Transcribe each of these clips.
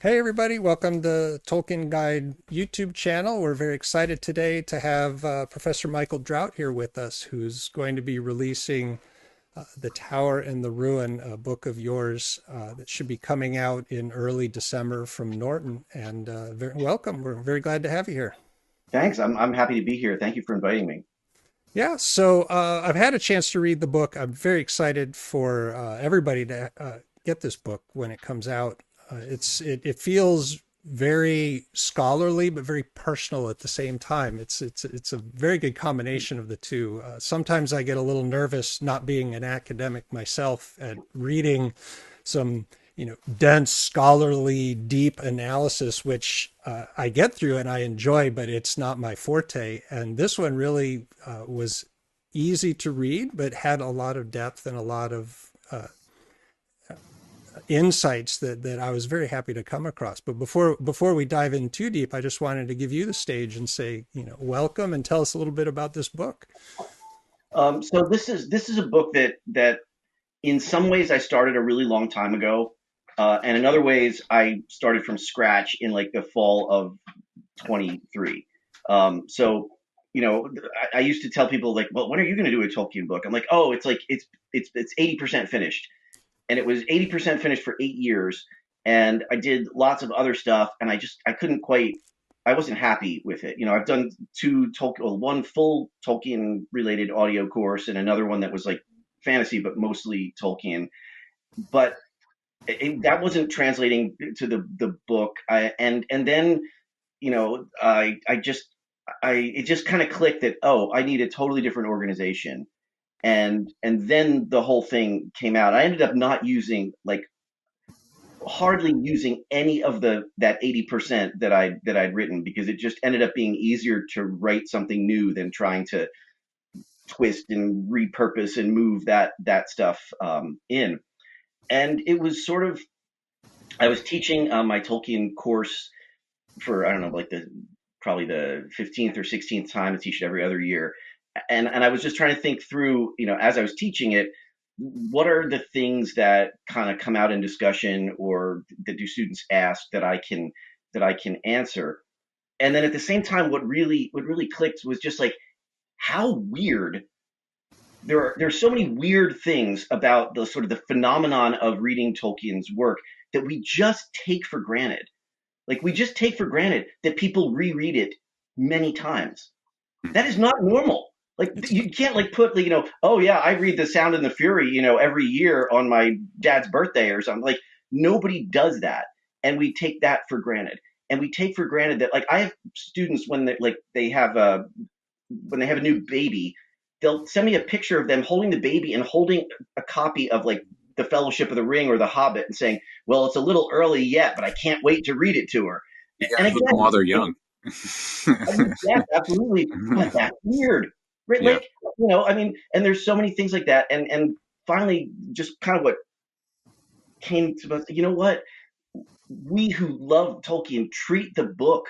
Hey everybody, welcome to Tolkien Guide YouTube channel. We're very excited today to have Professor Michael Drout here with us, who's going to be releasing The Tower and the Ruin, a book of yours that should be coming out in early December from Norton. And welcome. We're very glad to have you here. Thanks. I'm happy to be here. Thank you for inviting me. Yeah, so I've had a chance to read the book. I'm very excited for everybody to get this book when it comes out. It feels very scholarly but very personal at the same time. It's a very good combination of the two. Sometimes I get a little nervous not being an academic myself at reading some dense scholarly deep analysis, which I get through and I enjoy, but it's not my forte. And this one really was easy to read but had a lot of depth and a lot of insights that I was very happy to come across. But before we dive in too deep, I just wanted to give you the stage and say, welcome and tell us a little bit about this book. So this is a book that in some ways I started a really long time ago, and in other ways I started from scratch in like the fall of 23. So I used to tell people like, well, when are you going to do a Tolkien book? I'm like, oh, it's 80% finished, and it was 80% finished for 8 years, and I did lots of other stuff, and I couldn't quite. I wasn't happy with it. I've done two Tolkien, well, one full Tolkien related audio course and another one that was like fantasy, but mostly Tolkien. But that wasn't translating to the book. And then I it just kind of clicked that, oh, I need a totally different organization. And then the whole thing came out. I ended up not using like hardly using any of the that 80% that I'd written, because it just ended up being easier to write something new than trying to twist and repurpose and move that stuff in. And it was sort of, I was teaching my Tolkien course for, I don't know, like the probably the 15th or 16th time. I teach it every other year. And I was just trying to think through, as I was teaching it, what are the things that kind of come out in discussion, or that do students ask that I can answer? And then at the same time, what really clicked was just like how weird there's so many weird things about the sort of the phenomenon of reading Tolkien's work that we just take for granted. Like, we just take for granted that people reread it many times. Hmm. That is not normal. Like, It's you can't like put, oh yeah, I read The Sound and the Fury, every year on my dad's birthday or something. Like, nobody does that, and we take that for granted. And we take for granted that, like, I have students when they have a new baby, they'll send me a picture of them holding the baby and holding a copy of like the Fellowship of the Ring or The Hobbit, and saying, "Well, it's a little early yet, but I can't wait to read it to her." You And gotta give them while again, they're young. I mean, yes, absolutely, but that's weird, right? Yeah. Like, I mean, and there's so many things like that, and finally, just kind of what came to us, what we who love Tolkien treat the book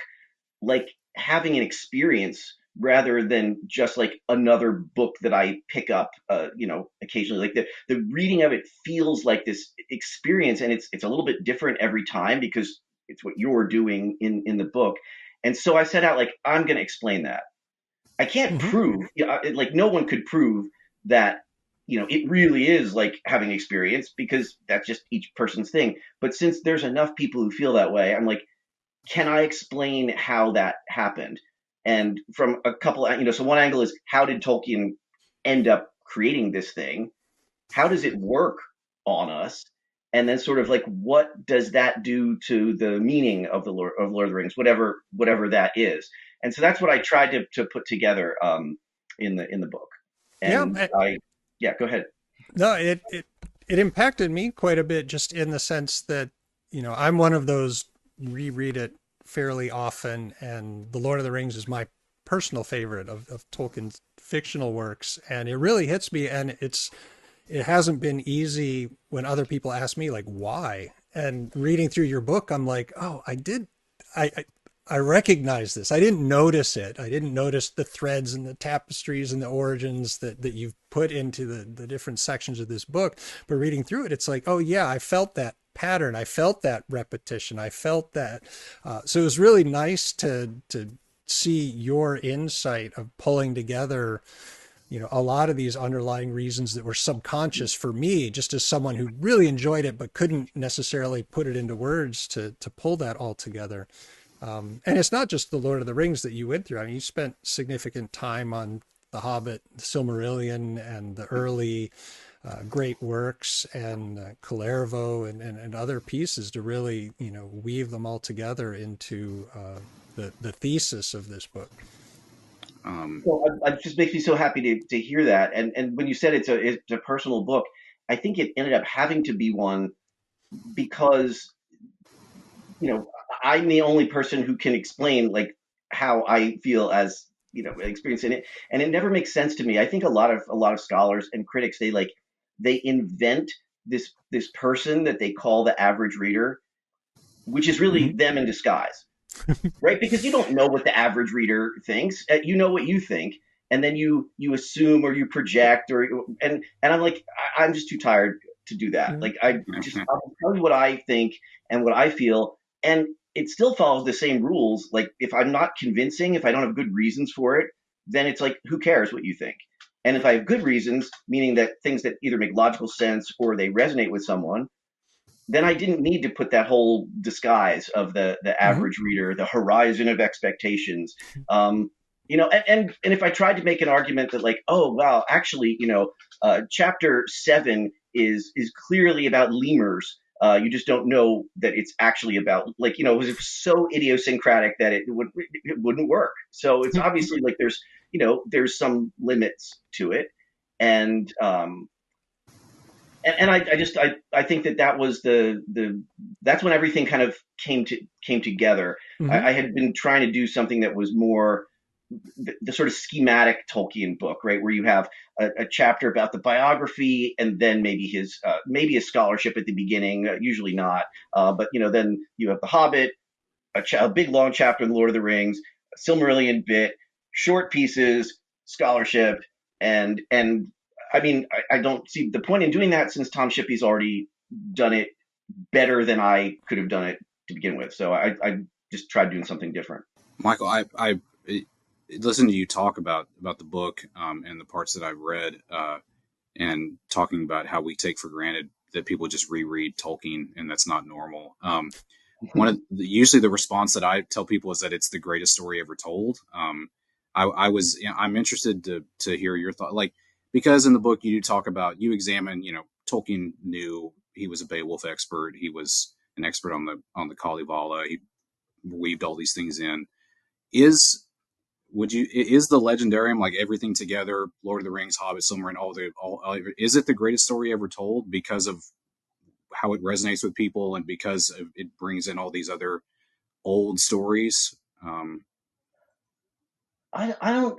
like having an experience rather than just like another book that I pick up, occasionally. Like, the reading of it feels like this experience, and it's a little bit different every time because it's what you're doing in the book. And so I set out like, I'm going to explain that. I can't mhm. prove, like, no one could prove that, it really is like having experience, because that's just each person's thing. But since there's enough people who feel that way, I'm like, can I explain how that happened? And from a couple, so one angle is, how did Tolkien end up creating this thing? How does it work on us? And then sort of like, what does that do to the meaning of the Lord of the Rings, whatever that is? And so that's what I tried to put together in the book. Yeah, And yeah, go ahead. no, it impacted me quite a bit just in the sense that, I'm one of those reread it fairly often, and The Lord of the Rings is my personal favorite of Tolkien's fictional works, and it really hits me, and it hasn't been easy when other people ask me like why. And reading through your book, I'm like, oh, I I recognize this. I didn't notice it. I didn't notice the threads and the tapestries and the origins that you've put into the different sections of this book. But reading through it, it's like, oh yeah, I felt that pattern. I felt that repetition. I felt that. So it was really nice to see your insight of pulling together, a lot of these underlying reasons that were subconscious for me, just as someone who really enjoyed it but couldn't necessarily put it into words to pull that all together. And it's not just the Lord of the Rings that you went through. I mean, you spent significant time on The Hobbit, The Silmarillion, and the early great works, and Kullervo, and other pieces to really, weave them all together into the thesis of this book. Um, So it just makes me so happy to hear that. And when you said it's a personal book, I think it ended up having to be one because I'm the only person who can explain like how I feel as experiencing it, and it never makes sense to me. I think a lot of scholars and critics they invent this person that they call the average reader, which is really Mhm. them in disguise, right? Because you don't know what the average reader thinks. You know what you think, and then you assume or you project and I'm like I'm just too tired to do that. Like I'll tell you what I think and what I feel, and it still follows the same rules. Like if I'm not convincing, if I don't have good reasons for it, then it's like who cares what you think? And if I have good reasons, meaning that things that either make logical sense or they resonate with someone, then I didn't need to put that whole disguise of the Mhm. average reader, the horizon of expectations. And if I tried to make an argument that like, oh wow, actually, chapter 7 is clearly about lemurs. You just don't know that it's actually about like it was so idiosyncratic that it wouldn't work. So it's obviously like there's some limits to it, and I think that was that's when everything kind of came together. Mhm. I had been trying to do something that was more the sort of schematic Tolkien book, right, where you have a chapter about the biography and then maybe his scholarship at the beginning, usually not, but then you have the Hobbit, a big long chapter in the Lord of the Rings, a Silmarillion bit, short pieces, scholarship, and I mean I don't see the point in doing that since Tom Shippey's already done it better than I could have done it to begin with. So I just tried doing something different. Michael, I listened to you talk about the book, and the parts that I've read, and talking about how we take for granted that people just reread Tolkien, and that's not normal. Usually the response that I tell people is that it's the greatest story ever told. I'm interested to hear your thought, like, because in the book you do talk about, you examine, Tolkien knew he was a Beowulf expert. He was an expert on the Kalevala. He weaved all these things in. Is is the Legendarium, like everything together, Lord of the Rings, Hobbit, Silmarillion, all, is it the greatest story ever told because of how it resonates with people and because it brings in all these other old stories? I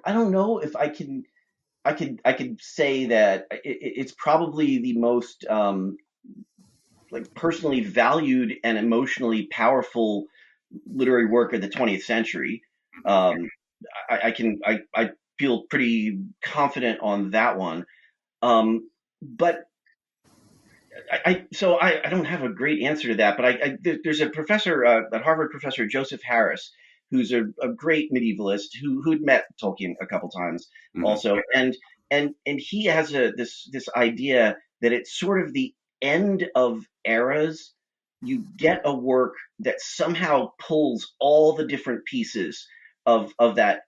don't know if I could say that it's probably the most like personally valued and emotionally powerful literary work of the 20th century. Um, I feel pretty confident on that one. But I don't have a great answer to that. But there's a professor at Harvard, Professor Joseph Harris, who's a great medievalist who'd met Tolkien a couple times Mm-hmm. also, and he has this idea that it's sort of the end of eras. You get a work that somehow pulls all the different pieces of that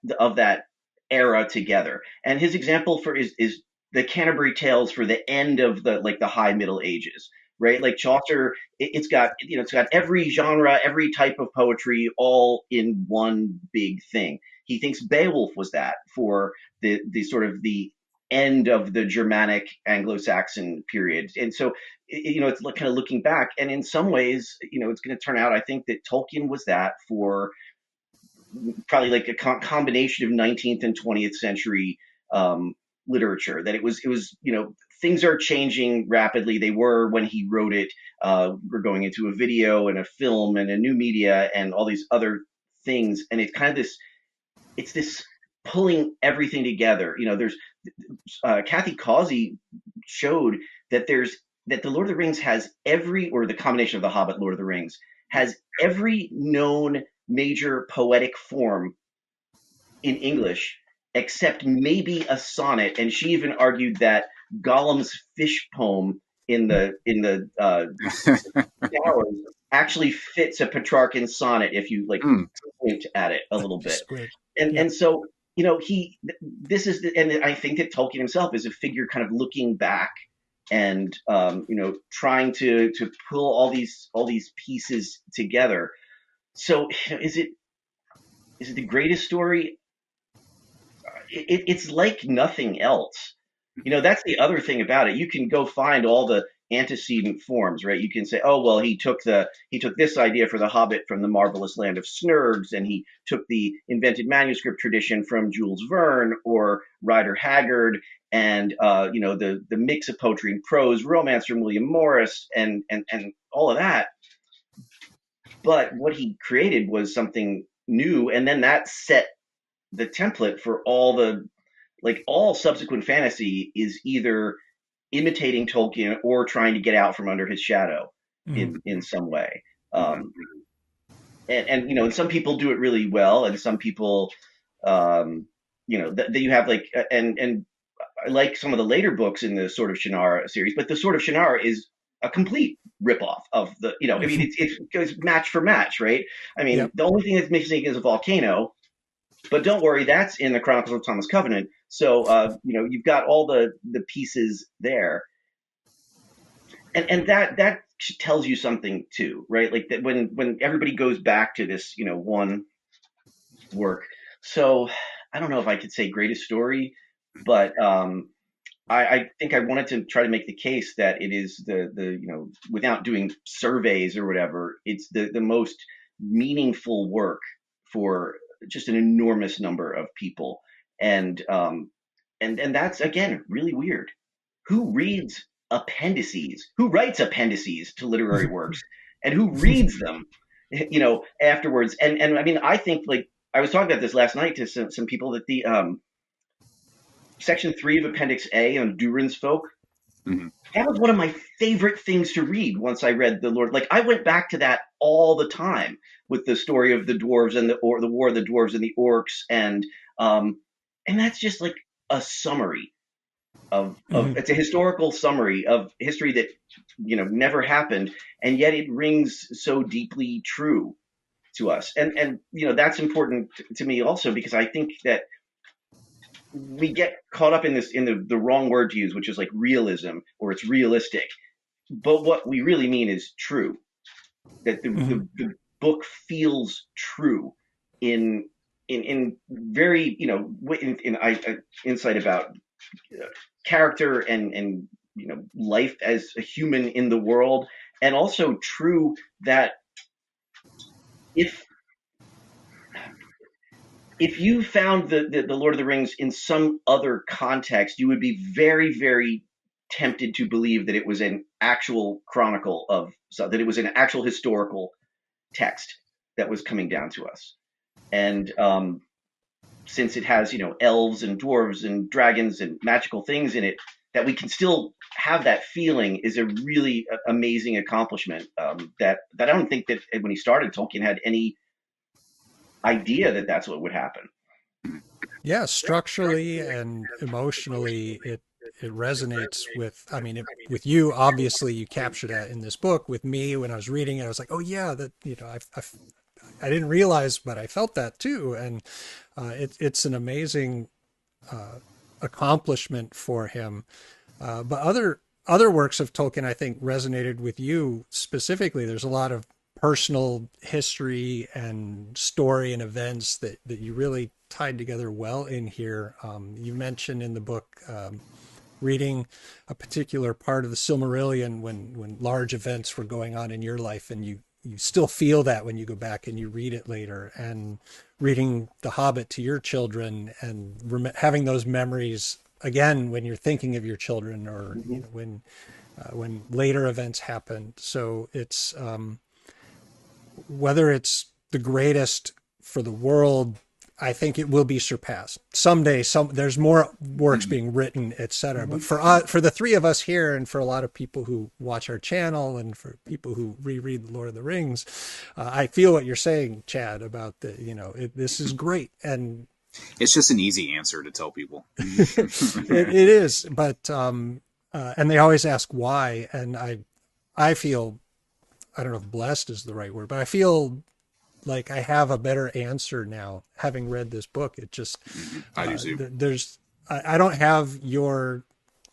era together. And his example for is the Canterbury Tales for the end of the High Middle Ages, right? Like Chaucer, it's got every genre, every type of poetry all in one big thing. He thinks Beowulf was that for the sort of the end of the Germanic Anglo-Saxon period. And so it's kind of looking back, and in some ways, it's going to turn out, I think, that Tolkien was that for probably like a combination of 19th and 20th century um, literature. That it was things are changing rapidly. They were when he wrote it. We're going into a video and a film and a new media and all these other things, and it's kind of this pulling everything together. There's Kathy Causey showed that there's that the Lord of the Rings has every, or the combination of the Hobbit, Lord of the Rings, has every known major poetic form in English, except maybe a sonnet. And she even argued that Gollum's fish poem in the Hours actually fits a Petrarchan sonnet if you like Hmm. point at it a little You bit. squid. And Yeah. and so this is and I think that Tolkien himself is a figure kind of looking back and trying to pull all these pieces together. So is it the greatest story? It's like nothing else. That's the other thing about it. You can go find all the antecedent forms, right? You can say, oh well, he took this idea for the Hobbit from the marvelous land of Snurgs, and he took the invented manuscript tradition from Jules Verne or Rider Haggard, and the mix of poetry and prose, romance from William Morris, and all of that. But what he created was something new, and then that set the template for all subsequent fantasy is either imitating Tolkien or trying to get out from under his shadow Mhm. in some way. Um, and some people do it really well, and some people, that you have and I like some of the later books in the Sword of Shannara series, but the Sword of Shannara is a complete ripoff of I mean, it goes match for match, right? I mean, Yep. the only thing that's missing is a volcano, but don't worry, that's in the Chronicles of Thomas Covenant. So you've got all the pieces there, and that tells you something too, right? Like that when everybody goes back to this one work. So I don't know if I could say greatest story, but I think I wanted to try to make the case that it is the without doing surveys or whatever, it's the most meaningful work for just an enormous number of people, and that's again really weird. Who reads appendices? Who writes appendices to literary works, and who reads them? Afterwards. And I mean, I think like I was talking about this last night to some people that the section 3 of Appendix A on Durin's Folk, Mhm. that was one of my favorite things to read once I read the Lord. Like I went back to that all the time with the story of the dwarves and the war of the dwarves and the orcs, um and that's just like a summary of Mhm. it's a historical summary of history that never happened, and yet it rings so deeply true to us. And that's important to me also, because I think that we get caught up in this in the wrong word to use, which is like realism, or it's realistic. But what we really mean is true. That Mhm. the book feels true in in very insight about character and life as a human in the world, and also true that if you found the Lord of the Rings in some other context, you would be very, very tempted to believe that it was an actual chronicle of, so that it was an actual historical text that was coming down to us. And since it has elves and dwarves and dragons and magical things in it, that we can still have that feeling is a really amazing accomplishment. That I don't think that when he started, Tolkien had any idea that that's what would happen. Yeah, structurally and emotionally, it resonates with. I mean, with you, obviously, you capture that in this book. With me, when I was reading it, I was like, oh yeah, that I didn't realize, but I felt that too, and it's an amazing accomplishment for him. But other works of Tolkien, I think, resonated with you specifically. There's a lot of personal history and story and events that you really tied together well in here. You mentioned in the book reading a particular part of the Silmarillion when large events were going on in your life, and you still feel that when you go back and you read it later, and reading The Hobbit to your children and having those memories again when you're thinking of your children, or Mm-hmm. when later events happen. So it's whether it's the greatest for the world I think it will be surpassed someday. There's more works being written, etc. But for the three of us here, and for a lot of people who watch our channel, and for people who reread the Lord of the Rings, I feel what you're saying, Chad, about this is great, and It's just an easy answer to tell people. it is. But and they always ask why, and I feel, I don't know if blessed is the right word, but I feel like I have a better answer now, having read this book. It just, I do too. I don't have your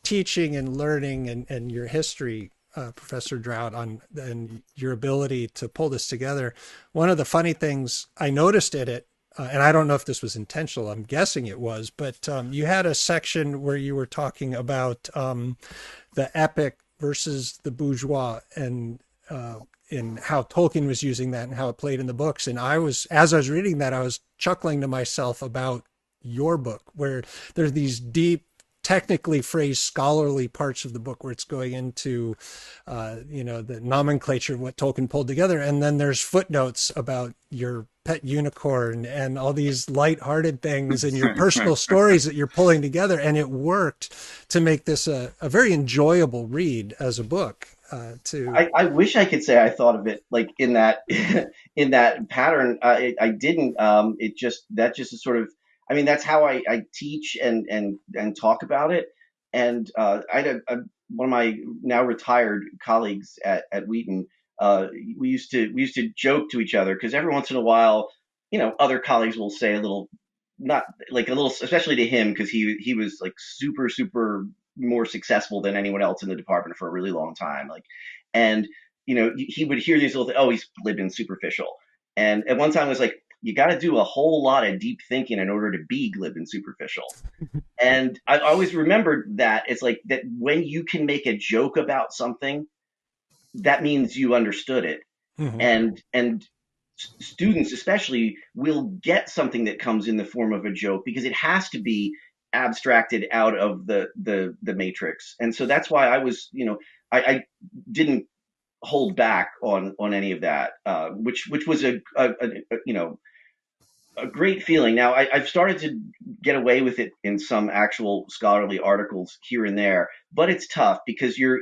teaching and learning and your history, Professor Drout, and your ability to pull this together. One of the funny things I noticed in it, and I don't know if this was intentional, I'm guessing it was, but you had a section where you were talking about the epic versus the bourgeois, and in how Tolkien was using that and how it played in the books. And as I was reading that, I was chuckling to myself about your book, where there's these deep, technically phrased scholarly parts of the book where it's going into, the nomenclature of what Tolkien pulled together. And then there's footnotes about your pet unicorn and all these lighthearted things and your personal stories that you're pulling together. And it worked to make this a very enjoyable read as a book. I wish I could say I thought of it like in that in that pattern. I didn't. That just is sort of. I mean, that's how I teach and talk about it. And I had one of my now retired colleagues at Wheaton. We used to joke to each other because every once in a while, other colleagues will say a little, not like a little, especially to him because he was like super more successful than anyone else in the department for a really long time. Like, and he would hear these little things, oh, he's glib and superficial. And at one time I was like, you got to do a whole lot of deep thinking in order to be glib and superficial. And I always remembered that it's like that when you can make a joke about something, that means you understood it. Mhm. And students especially will get something that comes in the form of a joke because it has to be abstracted out of the matrix. And so that's why I was, I didn't hold back on any of that, which was a great feeling. Now I've started to get away with it in some actual scholarly articles here and there, but it's tough because your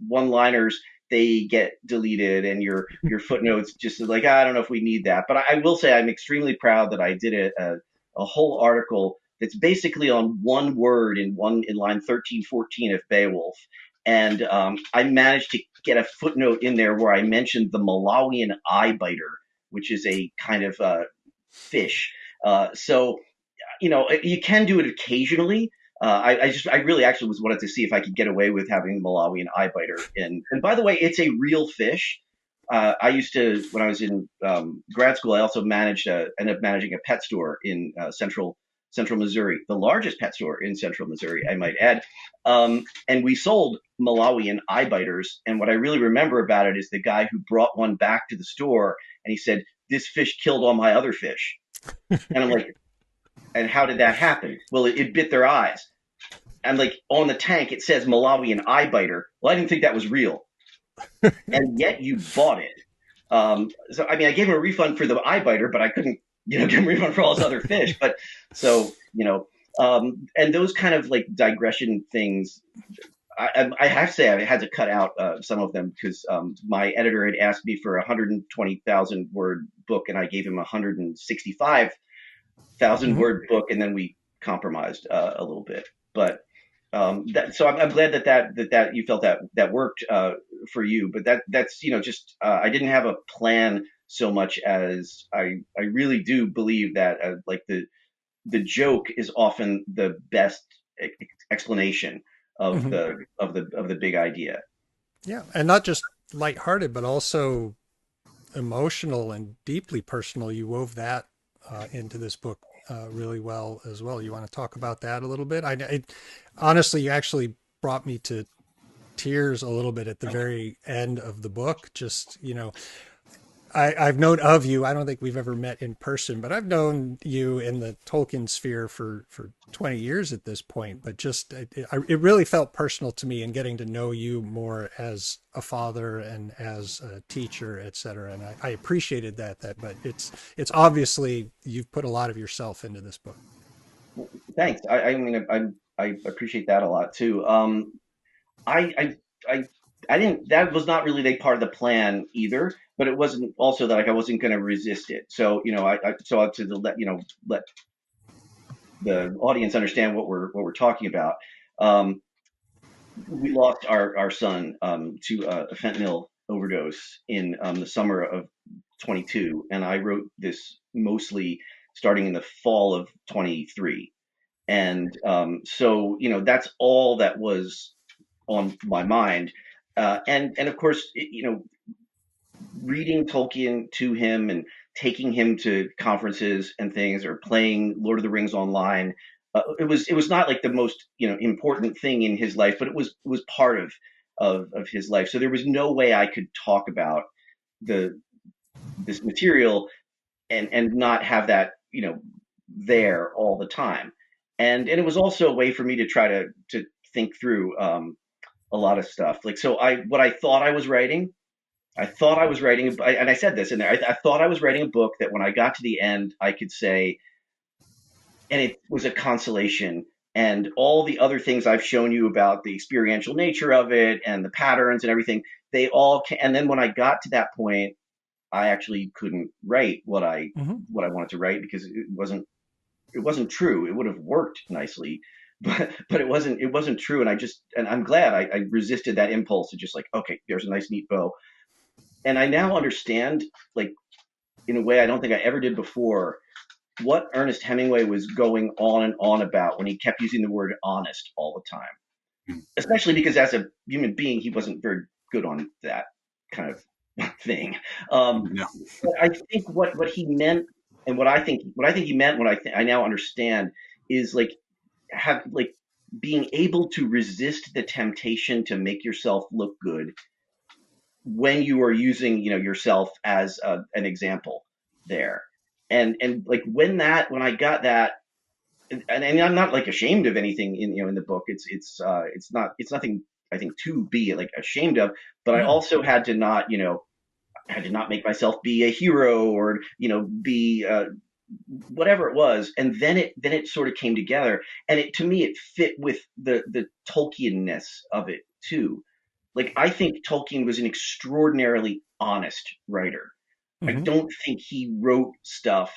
one-liners, they get deleted, and your footnotes just like, I don't know if we need that. But I will say I'm extremely proud that I did a whole article that's basically on one word in line 1314 of Beowulf. And I managed to get a footnote in there where I mentioned the Malawian eye biter, which is a kind of fish. So you can do it occasionally. I really actually was wanted to see if I could get away with having Malawian eye biter. And by the way, it's a real fish. I used to, when I was in grad school, I also ended up managing a pet store in central Missouri, the largest pet store in central Missouri, I might add. And we sold Malawian eye biters. And what I really remember about it is the guy who brought one back to the store, and he said, "This fish killed all my other fish." And I'm like, and how did that happen? Well, it bit their eyes. I'm like, on the tank, it says Malawian eye biter. Well, I didn't think that was real. And yet you bought it. So, I mean, I gave him a refund for the eye biter, but I couldn't, give him a refund for all his other fish. But so, and those kind of like digression things, I have to say I had to cut out some of them because my editor had asked me for a 120,000 word book, and I gave him a 165,000 Mhm. word book, and then we compromised a little bit. But so I'm glad that you felt that worked for you. But that's just I didn't have a plan so much as I really do believe that like the joke is often the best explanation of Mhm. the big idea. Yeah, and not just lighthearted, but also emotional and deeply personal. You wove that into this book really well as well. You want to talk about that a little bit? Honestly, you actually brought me to tears a little bit at the very end of the book. Just, I've known of you. I don't think we've ever met in person, but I've known you in the Tolkien sphere for 20 years at this point. But just it really felt personal to me in getting to know you more as a father and as a teacher, et cetera. And I appreciated that. But it's obviously you've put a lot of yourself into this book. Thanks. I mean, I appreciate that a lot too. I, I, I, I didn't. That was not really a part of the plan either. But it wasn't also that like I wasn't going to resist it. So so to let let the audience understand what we're talking about. Um, we lost our son to a fentanyl overdose in the summer of 22, and I wrote this mostly starting in the fall of 23. And so that's all that was on my mind. And of course, reading Tolkien to him and taking him to conferences and things, or playing Lord of the Rings online. It was not like the most important thing in his life, but it was part of his life. So there was no way I could talk about the this material and not have that there all the time. And it was also a way for me to try to think through a lot of stuff. Like, so what I thought I was writing, and I said this in there. I thought I was writing a book that when I got to the end, I could say, and it was a consolation. And all the other things I've shown you about the experiential nature of it and the patterns and everything, they all can. And then when I got to that point, I actually couldn't write Mm-hmm. what I wanted to write because it wasn't true. It would have worked nicely, but it wasn't true. And I'm glad I resisted that impulse to just like, okay, there's a nice neat bow. And I now understand, like, in a way I don't think I ever did before, what Ernest Hemingway was going on and on about when he kept using the word honest all the time. Especially because as a human being, he wasn't very good on that kind of thing. No. But I think what he meant, and what I think he meant, I now understand, is like have like being able to resist the temptation to make yourself look good when you are using yourself as an example there. And like when I got that, and I'm not like ashamed of anything in the book. It's nothing I think to be like ashamed of, but I Yeah. also had to not make myself be a hero, or be whatever it was. And then it sort of came together, and to me it fit with the Tolkienness of it too. Like, I think Tolkien was an extraordinarily honest writer. I Mm-hmm. don't think he wrote stuff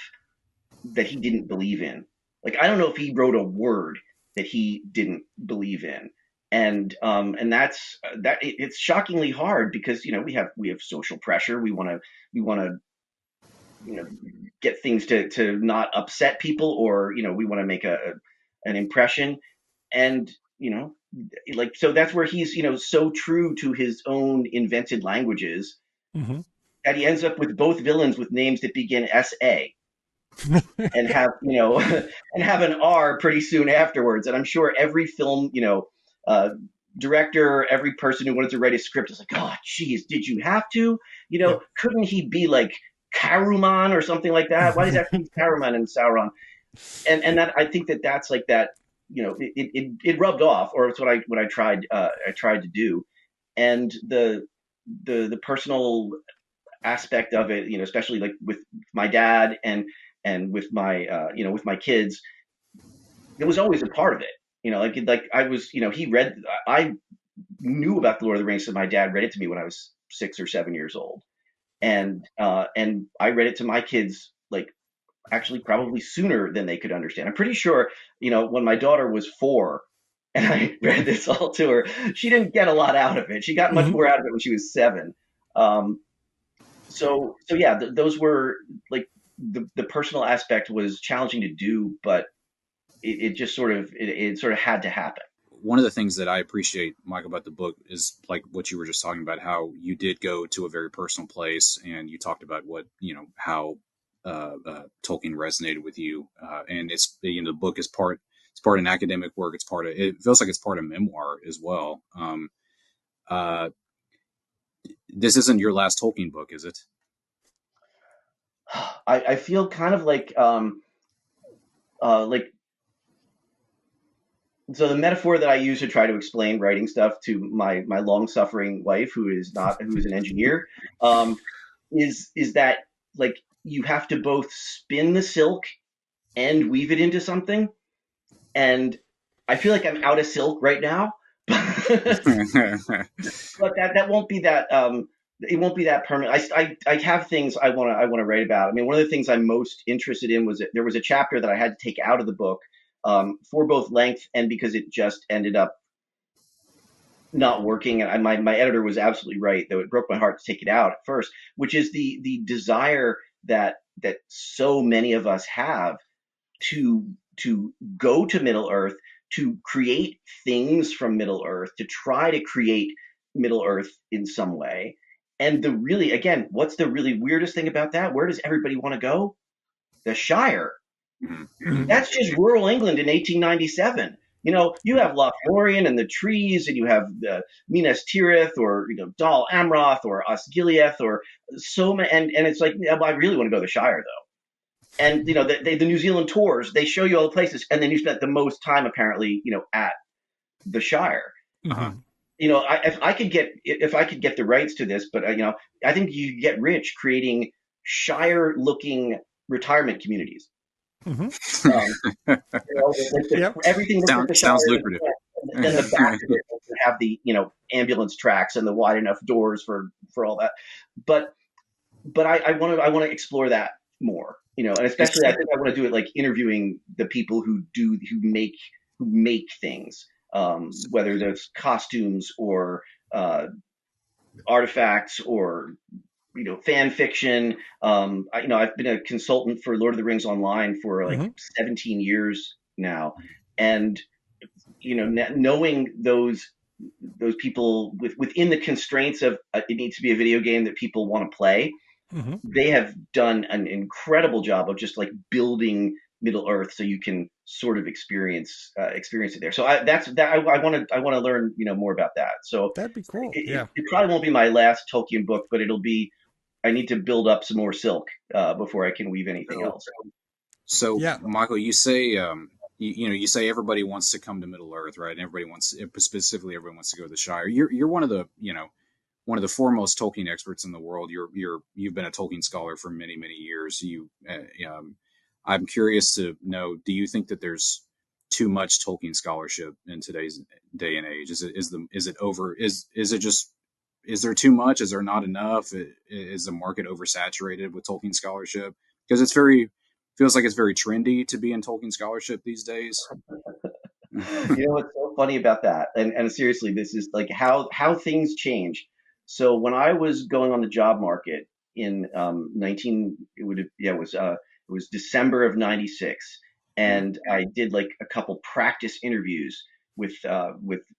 that he didn't believe in. Like, I don't know if he wrote a word that he didn't believe in. And it's shockingly hard because we have social pressure. We want to get things to not upset people, or we want to make an impression. And like, so that's where he's so true to his own invented languages Mm-hmm. that he ends up with both villains with names that begin SA, and have and have an R pretty soon afterwards. And I'm sure every film uh, director, every person who wanted to write a script is like, oh geez, did you have to? Yep. Couldn't he be like Caruman or something like that? Why does that have to be Caruman and Sauron? And that, I think that's like that. It rubbed off, or it's what I tried to do. And the personal aspect of it, especially like with my dad, and with my kids, it was always a part of it. Like I was, I knew about the Lord of the Rings because my dad read it to me when I was 6 or 7 years old. And I read it to my kids, like, actually probably sooner than they could understand. I'm pretty sure, when my daughter was 4 and I read this all to her, she didn't get a lot out of it. She got much Mm-hmm. more out of it when she was 7. Um, so yeah, those were like the personal aspect was challenging to do, but it just sort of had to happen. One of the things that I appreciate, Michael, about the book is like what you were just talking about, how you did go to a very personal place, and you talked about how Tolkien resonated with you, and the book is it's part an academic work, it feels like it's part of memoir as well. Uh, this isn't your last Tolkien book, is it? I feel kind of like so the metaphor that I use to try to explain writing stuff to my long suffering wife, who is an engineer, um, is that like you have to both spin the silk and weave it into something, and I feel like I'm out of silk right now, but that won't be that it won't be that permanent. I have things I want to write about. I mean, one of the things I'm most interested in was that there was a chapter that I had to take out of the book for both length and because it just ended up not working. And my editor was absolutely right, though it broke my heart to take it out at first, which is the desire that so many of us have to go to Middle Earth, to create things from Middle Earth, to try to create Middle Earth in some way. And the really, again, what's the really weirdest thing about that? Where does everybody want to go? The Shire. Mhm. That's just rural England in 1897. You know, you have Lothlorien and the trees, and you have the Minas Tirith, or Dal Amroth, or Osgiliath, or so many. And it's like, yeah, well, I really want to go to the Shire though. And the New Zealand tours, they show you all the places, and then you spent the most time apparently, at the Shire. Uh-huh. Mhm. If I could get the rights to this, but I think you get rich creating Shire-looking retirement communities. Mhm. Yep. Everything looks like the Shire, Sounds lucrative. and then the back of it will have the ambulance tracks and the wide enough doors for all that. But I want to explore that more, and It's especially I think I want to do it like interviewing the people who make things, whether there's costumes or artifacts or fan fiction. I've been a consultant for Lord of the Rings Online for like Mhm. 17 years now, and knowing those people within the constraints of it needs to be a video game that people want to play, Mhm. they have done an incredible job of just like building Middle Earth so you can sort of experience it there. So I want to learn more about that. So That'd be cool. it, Yeah. it probably won't be my last Tolkien book, but it'll be. I need to build up some more silk before I can weave anything so, else. so Yeah. Michael, you say you say everybody wants to come to Middle Earth, right? And everybody wants, specifically everyone wants to go to the Shire. You're one of the one of the foremost Tolkien experts in the world. You've been a Tolkien scholar for many years. I'm curious to know, do you think that there's too much Tolkien scholarship in today's day and age? Is it over? Is it just, is there too much? Is there not enough? Is the market oversaturated with Tolkien scholarship? Because feels like it's very trendy to be in Tolkien scholarship these days. What's so funny about that? And seriously, this is like how things change. So when I was going on the job market in 19, it was December of '96, and I did like a couple practice interviews with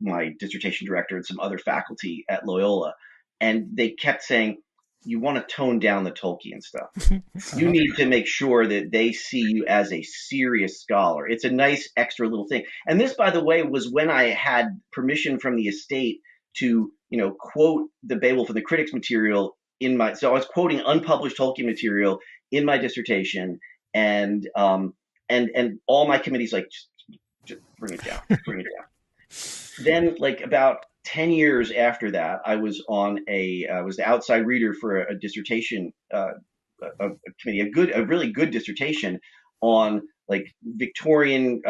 my dissertation director and some other faculty at Loyola, and they kept saying, "You want to tone down the Tolkien stuff. You Uh-huh. need to make sure that they see you as a serious scholar. It's a nice extra little thing." And this, by the way, was when I had permission from the estate to, quote the Beowulf and the Critics material so I was quoting unpublished Tolkien material in my dissertation, and all my committees like, just bring it down, bring it down. Then, like about 10 years after that, I was the outside reader for a dissertation a committee, a really good dissertation on like Victorian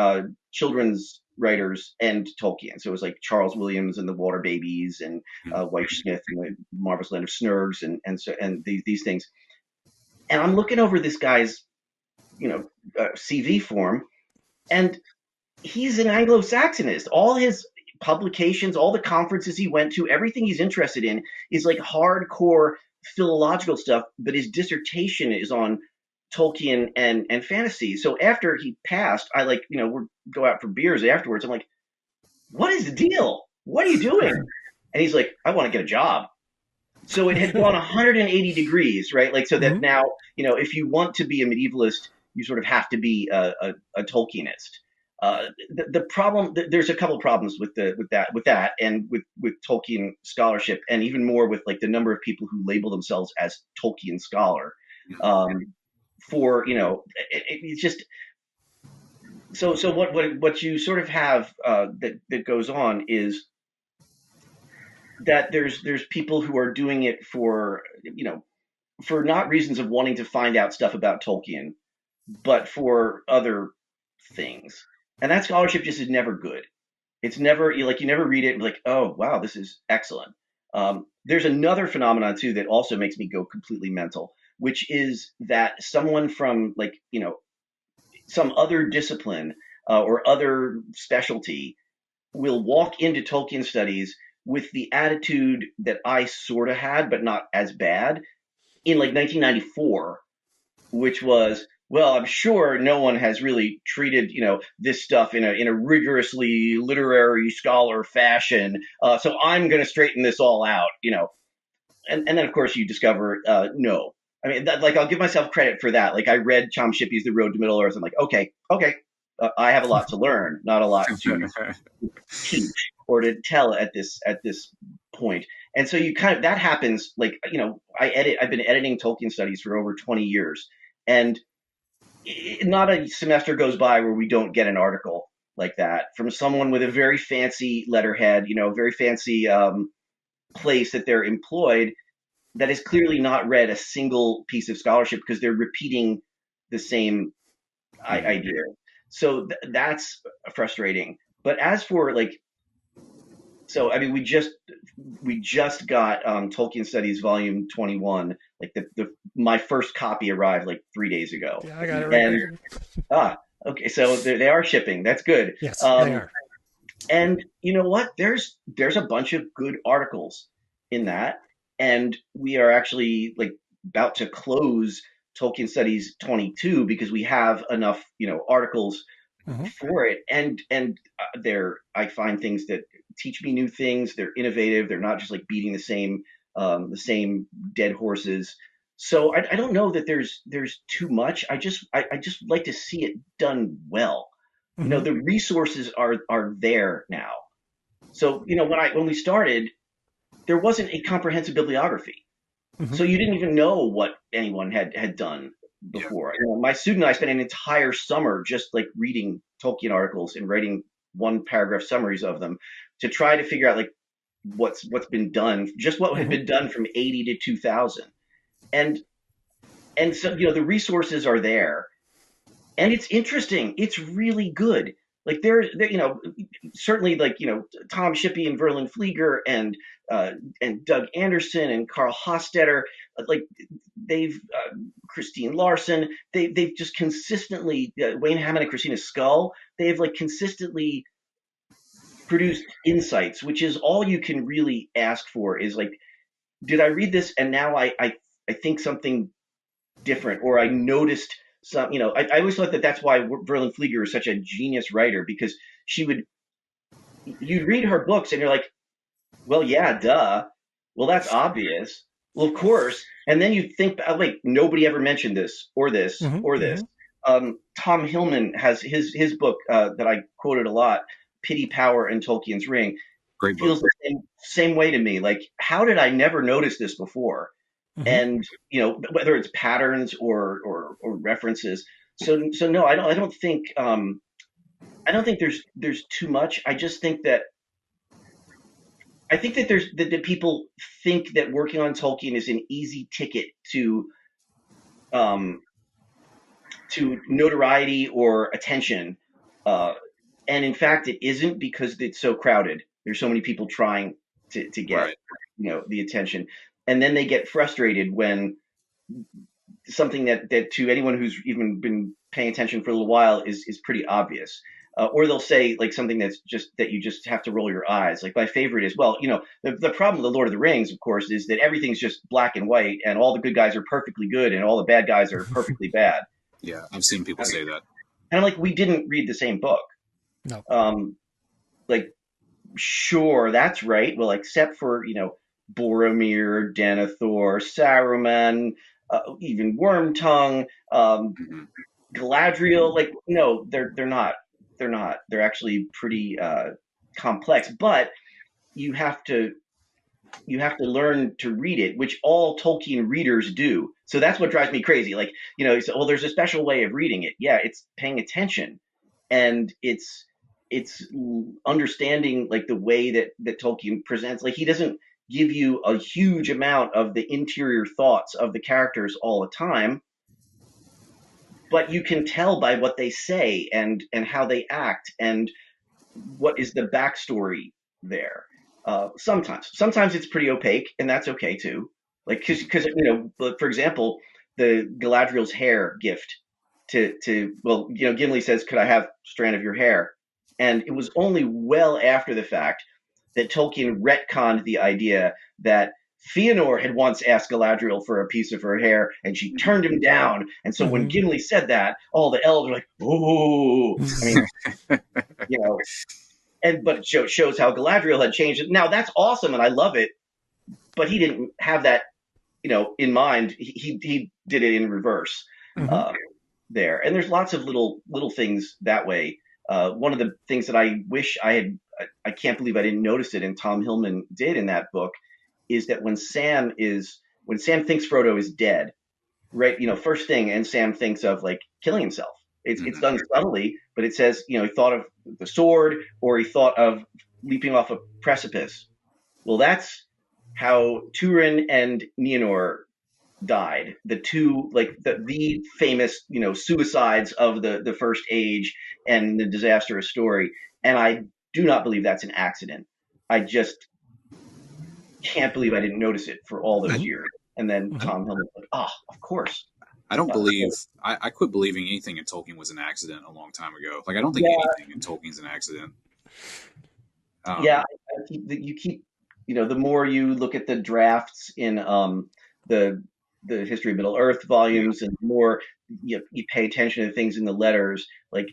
children's writers and Tolkien. So it was like Charles Williams and the Water Babies, and White Smith and the Marvelous Land of Snurgs, and these things. And I'm looking over this guy's CV form, and he's an Anglo-Saxonist. All his publications, all the conferences he went to, everything he's interested in is like hardcore philological stuff, but his dissertation is on Tolkien and fantasy. So after he passed, I we go out for beers afterwards. I'm like, "What is the deal? What are you doing?" And he's like, "I want to get a job." So it had gone 180 degrees, right? Like, so that Mhm. now, if you want to be a medievalist, you sort of have to be a Tolkienist. The problem, there's a couple problems with that, and with Tolkien scholarship, and even more with like the number of people who label themselves as Tolkien scholar. Um, for, it's just, so what you sort of have, that goes on is that there's people who are doing it for, for not reasons of wanting to find out stuff about Tolkien, but for other things. And that scholarship just is never good. It's never, you never read it and be like, oh wow, this is excellent. There's another phenomenon too that also makes me go completely mental, which is that someone from, like, some other discipline, or other specialty will walk into Tolkien studies with the attitude that I sort of had, but not as bad, in like 1994, which was, well, I'm sure no one has really treated, this stuff in a rigorously literary scholar fashion. So I'm going to straighten this all out, and then of course you discover, no. I mean, like, I'll give myself credit for that. Like, I read Chom Shippey's The Road to Middle Earth. I'm like, okay, I have a lot to learn, not a lot to teach or to tell at this point. And so you kind of, that happens, like, I've been editing Tolkien studies for over 20 years, and not a semester goes by where we don't get an article like that from someone with a very fancy letterhead, very fancy, place that they're employed, that has clearly not read a single piece of scholarship because they're repeating the same idea. So that's frustrating. But as for, like, so I mean, we just got, Tolkien Studies Volume 21. Like, the my first copy arrived like 3 days ago, Yeah, I got it right and there. okay, so they are shipping. That's good. Yes, they are. And you know what? There's a bunch of good articles in that, and we are actually, like, about to close Tolkien Studies 22 because we have enough, articles Hmm. for it, and I find things that teach me new things. They're innovative. They're not just like beating the same dead horses. So I don't know that there's too much. I just like to see it done well. Hmm. The resources are there now. So, when we started, there wasn't a comprehensive bibliography. Hmm. So you didn't even know what anyone had done Yeah. before. My student and I spent an entire summer just like reading Tolkien articles and writing one paragraph summaries of them to try to figure out, like, what's been done, just what had Hmm. been done from 80 to 2000. And so, the resources are there, and it's interesting. It's really good. Like, there, certainly, like, Tom Shippey and Verlin Flieger and Doug Anderson and Carl Hostetter, like, they've Christine Larson, they've just consistently, Wayne Hammond and Christina Scull, they've, like, consistently produced insights, which is all you can really ask for. Is like, did I read this and now I think something different, or I noticed some, I always thought that that's why Verlin Flieger is such a genius writer, because she would, you'd read her books and you're like, well, yeah, duh. Well, that's obvious. Well, of course. And then you think, oh, wait, nobody ever mentioned this or this Hmm. or this. Hmm. Tom Hillman has his book, that I quoted a lot, Pity, Power, and Tolkien's Ring, Great book. feels the same way to me. Like, how did I never notice this before? Hmm. And, whether it's patterns or references. So no, I don't think there's too much. I think that that people think that working on Tolkien is an easy ticket um, to notoriety or attention, uh, and in fact, it isn't, because it's so crowded. There's so many people trying to get, Right. the attention, and then they get frustrated when something that to anyone who's even been paying attention for a little while is pretty obvious. Or they'll say, like, something that's just that you just have to roll your eyes. Like, my favorite is, well, the problem with the Lord of the Rings, of course, is that everything's just black and white, and all the good guys are perfectly good, and all the bad guys are perfectly bad. Yeah, I've seen people And say that. I'm like, we didn't read the same book. No. Um, like, sure, that's right. Well, except for, Boromir, Denethor, Saruman, even Wormtongue, Hmm. Galadriel. Like, no, they're not. They're not. They're actually pretty complex. But you have to you have to learn to read it, which all Tolkien readers do. So that's what drives me crazy. Like, you say, well, there's a special way of reading it. Yeah, it's paying attention, and it's understanding like the way that Tolkien presents. Like, he doesn't give you a huge amount of the interior thoughts of the characters all the time, but you can tell by what they say and how they act and what is the backstory there. Sometimes it's pretty opaque, and that's okay too. Like, because for example, the Galadriel's hair gift to well, Gimli says, "Could I have a strand of your hair?" And it was only well after the fact that Tolkien retconned the idea that Fëanor had once asked Galadriel for a piece of her hair, and she turned him down. And so when Gimli said that, all the elves were like, "Oh!" I mean, you know, but it shows how Galadriel had changed it. Now that's awesome, and I love it. But he didn't have that, in mind. He did it in reverse there. And there's lots of little Mm-hmm. things that way. One of the things that I wish I can't believe I didn't notice it, and Tom Hillman did in that book, is that when Sam thinks Frodo is dead, right? First thing, and Sam thinks of like killing himself. It's done subtly, but it says, he thought of the sword, or he thought of leaping off a precipice. Well, that's how Turin and Nienor died. The two, like the famous, suicides of the First Age and the disastrous story. And I do not believe that's an accident. I just can't believe I didn't notice it for all those years. And then Tom Hillman, like, oh, of course. I don't believe I quit believing anything in Tolkien was an accident a long time ago. Like I don't think Yeah, anything in Tolkien's an accident. yeah. You keep, the more you look at the drafts in the the History of Middle Earth Yeah, volumes, and the more you pay attention to things in the letters, like,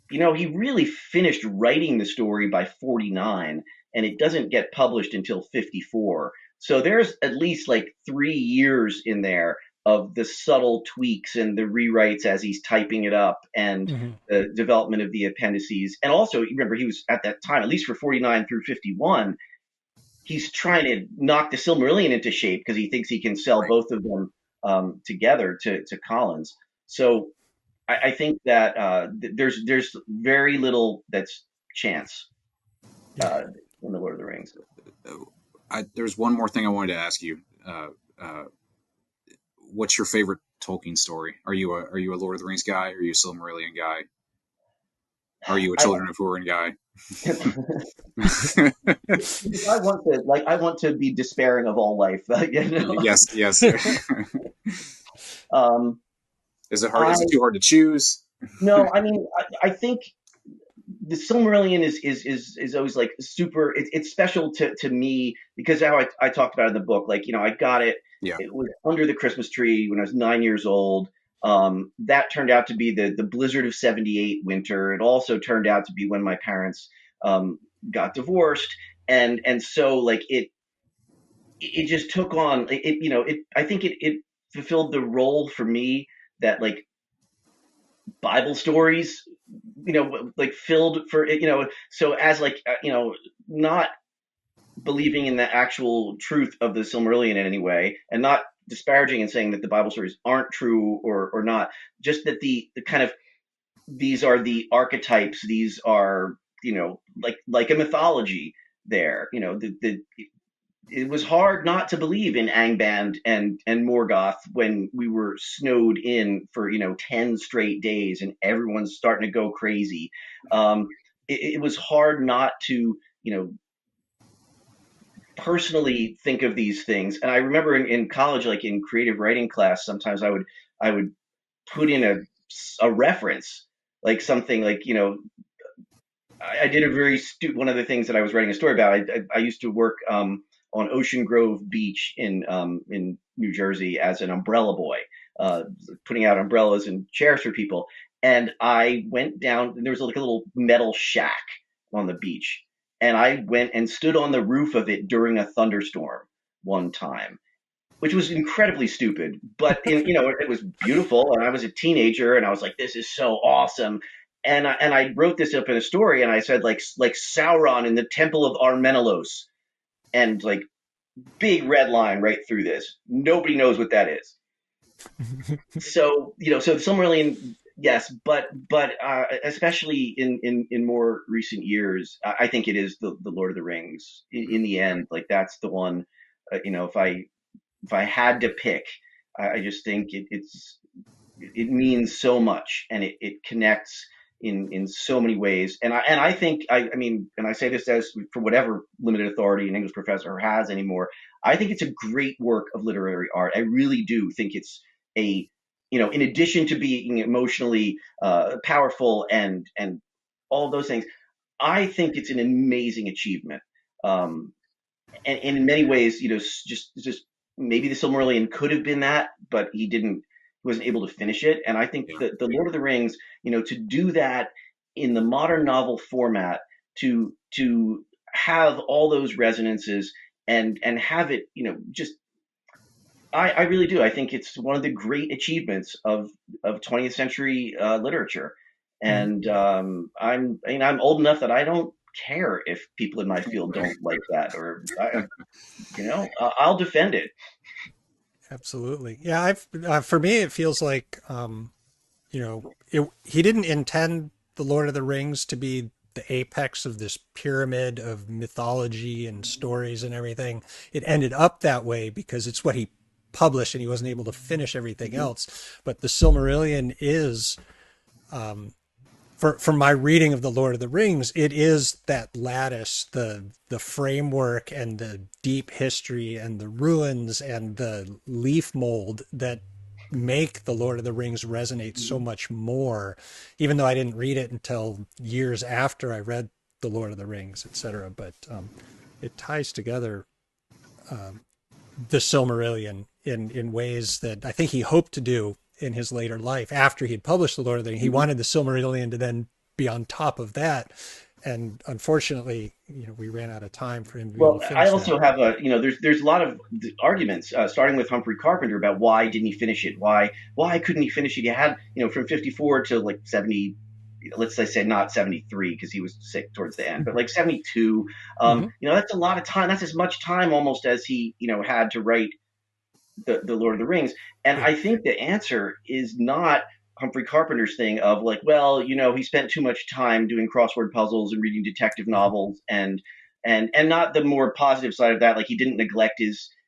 he really finished writing the story by 49, and it doesn't get published until 54. So there's at least like 3 years in there of the subtle tweaks and the rewrites as he's typing it up, and Mm-hmm. the development of the appendices. And also, remember, he was at that time, at least for 49 through 51, he's trying to knock the Silmarillion into shape because he thinks he can sell right. both of them together to Collins. So I think that there's very little that's chance Yeah. uh, in the Lord of the Rings. There's one more thing I wanted to ask you. Uh, what's your favorite Tolkien story? Are you a Lord of the Rings guy? Are you a Silmarillion guy? Are you a I, Children of Hurin guy? I want to be despairing of all life. Yes, yes. um, Is it hard? I Is it too hard to choose? No, I mean, I think the Silmarillion is always like super. It's special to me because how I talked about it in the book. Like, I got it. Yeah. It was under the Christmas tree when I was 9 years old. That turned out to be the blizzard of '78 winter. It also turned out to be when my parents um, got divorced, and so like it just took on it. I think it fulfilled the role for me that like Bible stories, like filled for it, so as like, not believing in the actual truth of the Silmarillion in any way, and not disparaging and saying that the Bible stories aren't true or not, just that the kind of, these are the archetypes, these are, like a mythology there, it was hard not to believe in Angband and Morgoth when we were snowed in for 10 straight days and everyone's starting to go crazy. It was hard not to personally think of these things. And I remember in college, like in creative writing class, sometimes I would put in a reference, like something like, I did a very one of the things that I was writing a story about. I used to work on Ocean Grove Beach in New Jersey as an umbrella boy, putting out umbrellas and chairs for people. And I went down, and there was like a little metal shack on the beach, and I went and stood on the roof of it during a thunderstorm one time, which was incredibly stupid, but it was beautiful. And I was a teenager, and I was like, "This is so awesome." And I wrote this up in a story, and I said like Sauron in the Temple of Armenelos, and like big red line right through this. Nobody knows what that is. So so the Silmarillion, yes, but especially in more recent years, I think it is the Lord of the Rings. In the end, like that's the one. If I had to pick, I just think it means so much, and it connects in so many ways. And I think I mean, and I say this as for whatever limited authority an English professor has anymore. I think it's a great work of literary art. I really do think it's a in addition to being emotionally powerful and all those things, I think it's an amazing achievement. Um, and in many ways, just maybe the Silmarillion could have been that, but he wasn't able to finish it. And I think Yeah. that the Lord of the Rings, to do that in the modern novel format, to have all those resonances and have it, just I really do. I think it's one of the great achievements of 20th century literature. Mhm. And I'm old enough that I don't care if people in my field don't like that, or I'll defend it. Absolutely. Yeah, I've for me it feels like he didn't intend the Lord of the Rings to be the apex of this pyramid of mythology and stories and everything. It ended up that way because it's what he published and he wasn't able to finish everything Mhm. else. But the Silmarillion is for my reading of the Lord of the Rings, it is that lattice, the framework and the deep history and the ruins and the leaf mold that make the Lord of the Rings resonate so Mhm. much more, even though I didn't read it until years after I read the Lord of the Rings, etc. But it ties together the Silmarillion in ways that I think he hoped to do in his later life after he had published the Lord of the Rings. He Mhm. wanted the Silmarillion to then be on top of that, and unfortunately, we ran out of time for him to be able Well, to I finish that. also have there's a lot of arguments, starting with Humphrey Carpenter, about why didn't he finish it? Why couldn't he finish it? He had, from 54 to like 70, let's say not 73 because he was sick towards the end, but like 72. Mm-hmm. That's a lot of time. That's as much time almost as he, had to write the Lord of the Rings. And Yeah. I think the answer is not Humphrey Carpenter's thing of like, well, he spent too much time doing crossword puzzles and reading detective novels, and not the more positive side of that. Like he didn't neglect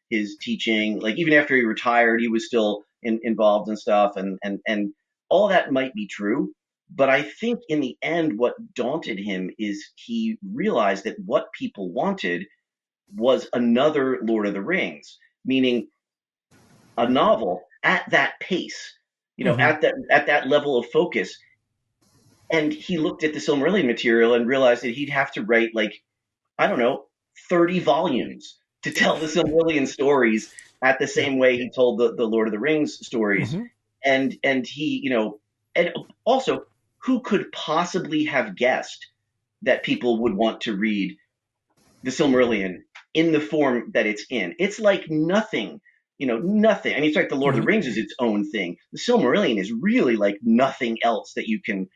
his teaching. Like even after he retired, he was still involved in stuff, and all that might be true. But I think in the end, what daunted him is he realized that what people wanted was another Lord of the Rings, meaning a novel at that pace, Mm-hmm. at that level of focus. And he looked at the Silmarillion material and realized that he'd have to write like, I don't know, 30 volumes to tell the Silmarillion stories at the Yeah. same way he told the Lord of the Rings stories. Mm-hmm. And he, and also, who could possibly have guessed that people would want to read the Silmarillion in the form that it's in? It's like nothing, nothing. I mean, it's like the Lord of Mm-hmm. the Rings is its own thing. The Silmarillion is really like nothing else that you can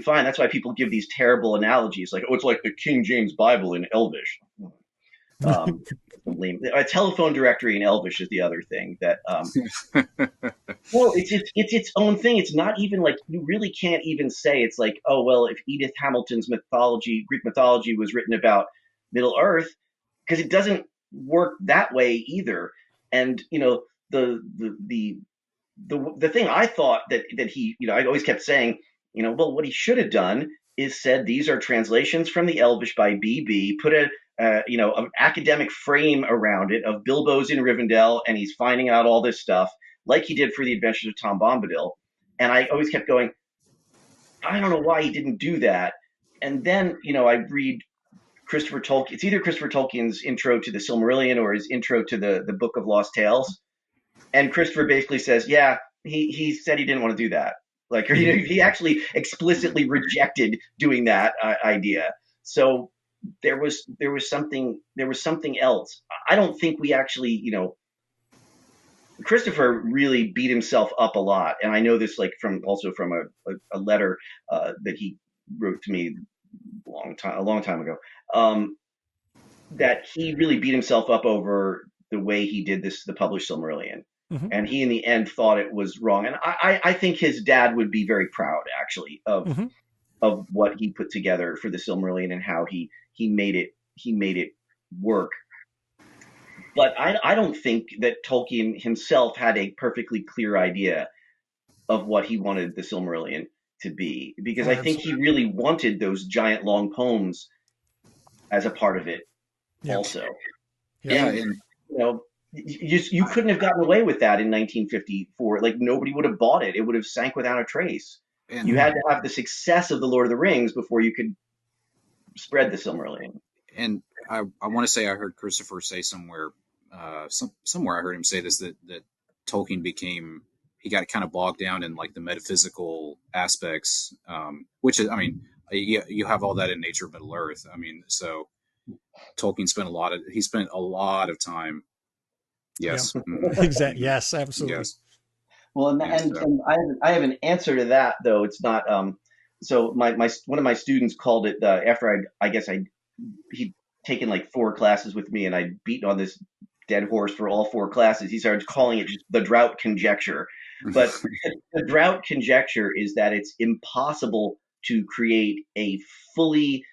find. That's why people give these terrible analogies, like, oh, it's like the King James Bible in Elvish. Um, a telephone directory in Elvish is the other thing that. Well, it's its own thing. It's not even like you really can't even say it's like, oh well, if Edith Hamilton's Greek mythology was written about Middle Earth, because it doesn't work that way either. And the thing I thought that he, I always kept saying, well, what he should have done is said these are translations from the Elvish by BB, put an academic frame around it of Bilbo's in Rivendell and he's finding out all this stuff like he did for the Adventures of Tom Bombadil. And I always kept going, I don't know why he didn't do that. And then, I read Christopher Tolkien. It's either Christopher Tolkien's intro to the Silmarillion or his intro to the Book of Lost Tales. And Christopher basically says, yeah, he said he didn't want to do that. Like, or, Mm-hmm. he actually explicitly rejected doing that idea. So there was something else. I don't think we actually, Christopher really beat himself up a lot, and I know this like from a letter that he wrote to me a long time ago. That he really beat himself up over the way he did the published Silmarillion. Mm-hmm. And he, in the end, thought it was wrong. And I think his dad would be very proud, actually, Mm-hmm. of what he put together for the Silmarillion and how he made it work. But I don't think that Tolkien himself had a perfectly clear idea of what he wanted the Silmarillion to be, because I think he really wanted those giant long poems as a part of it also. Yeah, And you couldn't have gotten away with that in 1954. Like, nobody would have bought it. It would have sank without a trace. You had to have the success of the Lord of the Rings before you could spread the Silmarillion. And I want to say I heard Christopher say somewhere, somewhere I heard him say this, that Tolkien he got kind of bogged down in like the metaphysical aspects, which is, I mean, you have all that in Nature of Middle Earth. I mean, so Tolkien spent a lot of time. Yes. Yeah. Mm-hmm. Exactly. Yes, absolutely. Yes. Well, and I have an answer to that, though. It's not, so my one of my students called it, after he'd taken like 4 classes with me and I'd beaten on this dead horse for all 4 classes. He started calling it just the Drout conjecture. But the Drout conjecture is that it's impossible to create a fully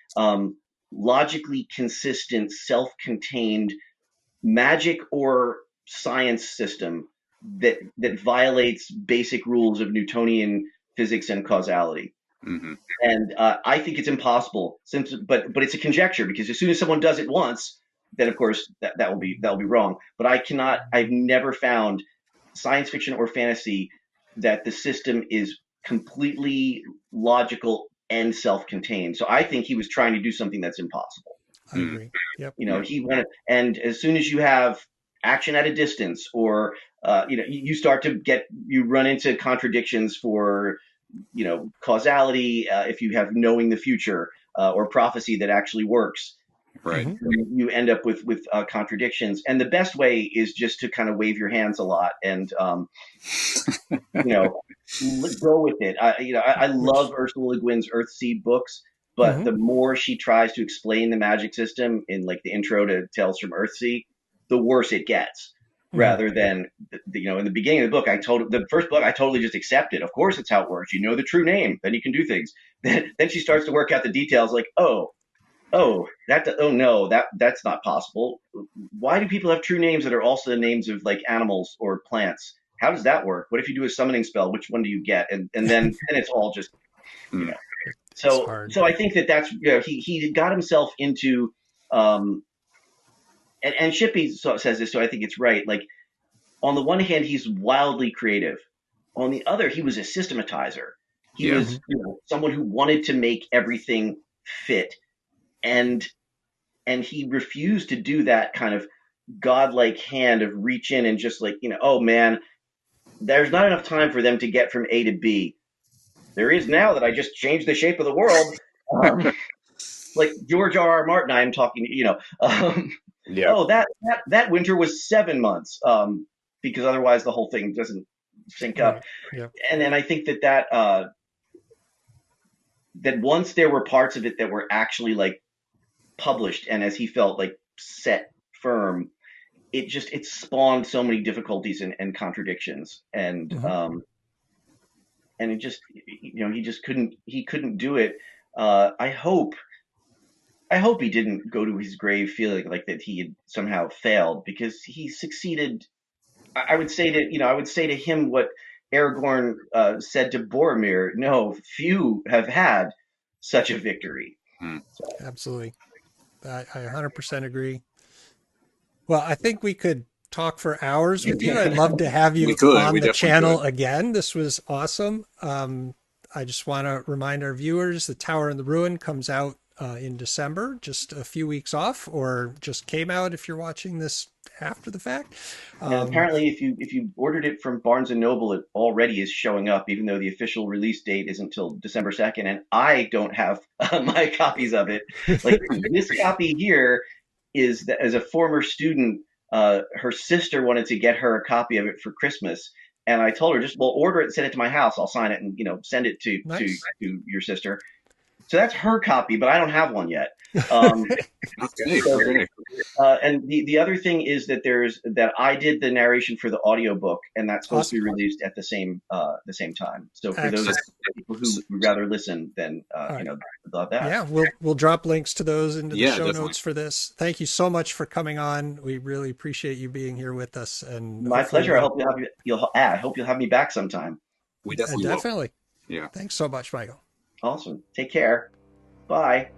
logically consistent, self-contained magic or science system that violates basic rules of Newtonian physics and causality. Mm-hmm. And I think it's impossible, but it's a conjecture, because as soon as someone does it once, then of course that will be wrong. But I've never found science fiction or fantasy that the system is completely logical and self-contained. So I think he was trying to do something that's impossible. I agree. Yep. He wanted, and as soon as you have action at a distance, or you run into contradictions for causality, if you have knowing the future, or prophecy that actually works. Right. Mm-hmm. You end up with contradictions, and the best way is just to kind of wave your hands a lot and go with it. I love Ursula Le Guin's Earthseed books, but mm-hmm. the more she tries to explain the magic system in like the intro to Tales from Earthsea, the worse it gets. Mm-hmm. Rather than in the beginning of the book, the first book I totally just accepted. Of course, it's how it works. You know the true name, then you can do things. Then she starts to work out the details, like that's not possible. Why do people have true names that are also the names of like animals or plants? How does that work? What if you do a summoning spell? Which one do you get? And then it's all just So I think that's he got himself into and Shippey says this, so I think it's right. Like, on the one hand, he's wildly creative. On the other, he was a systematizer. He was someone who wanted to make everything fit. And he refused to do that kind of godlike hand of reach in and just like, oh man, there's not enough time for them to get from A to B. There is now that I just changed the shape of the world. Like George R.R. Martin, I'm talking, oh, that winter was 7 months, because otherwise the whole thing doesn't sync up. Yeah. And I think that once there were parts of it that were actually like published, and as he felt like set firm, it spawned so many difficulties and contradictions, and mm-hmm. And it just he couldn't do it. I hope he didn't go to his grave feeling like that he had somehow failed, because he succeeded. I would say to him what Aragorn said to Boromir: no, few have had such a victory. So. Absolutely. I 100% agree. Well, I think we could talk for hours with you. I'd love to have you on the channel again. This was awesome. I just want to remind our viewers, The Tower and the Ruin comes out in December, just a few weeks off, or just came out if you're watching this after the fact. And apparently, if you ordered it from Barnes & Noble, it already is showing up, even though the official release date isn't until December 2nd, and I don't have my copies of it. Like, this copy here is that, as a former student, her sister wanted to get her a copy of it for Christmas, and I told her, order it and send it to my house. I'll sign it and send it to your sister. So that's her copy, but I don't have one yet. Um, Okay, so, okay. and the other thing is that I did the narration for the audiobook, and that's supposed to Awesome. be released at the same time. So for those Excellent. people who would rather listen, then All right. they'll have that. Yeah, we'll drop links to those into the Yeah, show definitely. notes for this. Thank you so much for coming on. We really appreciate you being here with us, and My hopefully pleasure. I we'll hope I hope you'll have me back sometime. We definitely will. definitely. Yeah. Thanks so much, Michael. Awesome. Take care. Bye.